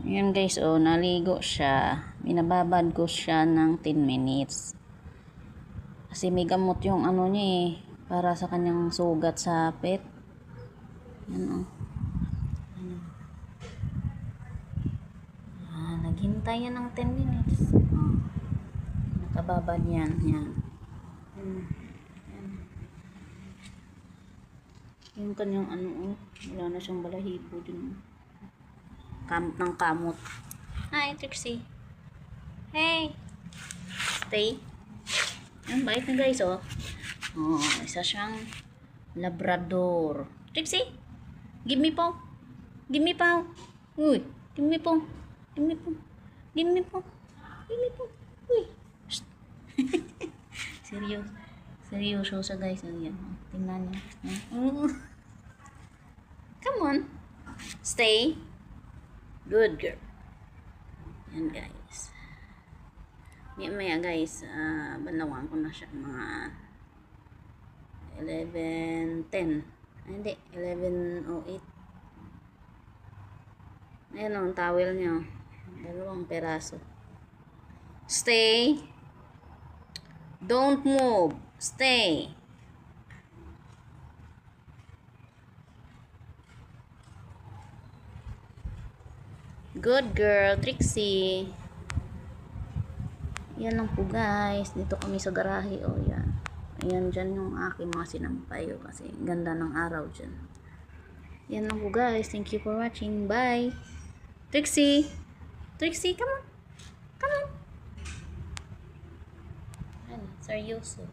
Ayan guys, oh, naligo siya. Binababad ko siya ng 10 minutes. Kasi may gamot yung ano niya eh, para sa kanyang sugat sa pet. Ayan oh. Naghintay yan ng 10 minutes. Oh. Nakababad yan. Yan. Yan. Yung kanyang ano oh, wala na siyang balahibo din. Kamot ng kamot. Hi, Trixie. Hey. Stay. Ang bait na guys, oh. Oh, isa siyang Labrador. Trixie, give me paw. Give me paw. Uy, give me paw. Give me paw. Give me paw. Give me paw. Uy. Seryoso. Seryoso sa guys. Ayan. Tingnan niyo. Come on. Stay. Good girl. Yan guys. Maya guys, banawan ko na siya mga 11:10. Ay, hindi, 11:08. Ayan ang towel niya. 2 peraso. Stay. Don't move. Stay. Good girl, Trixie. Yan lang po guys. Dito kami sa garahe. O yan. Ayan dyan yung aking mga sinampay. O, kasi ganda ng araw dyan. Yan lang po guys. Thank you for watching. Bye. Trixie. Trixie, come on. Come on. Ano, seryoso.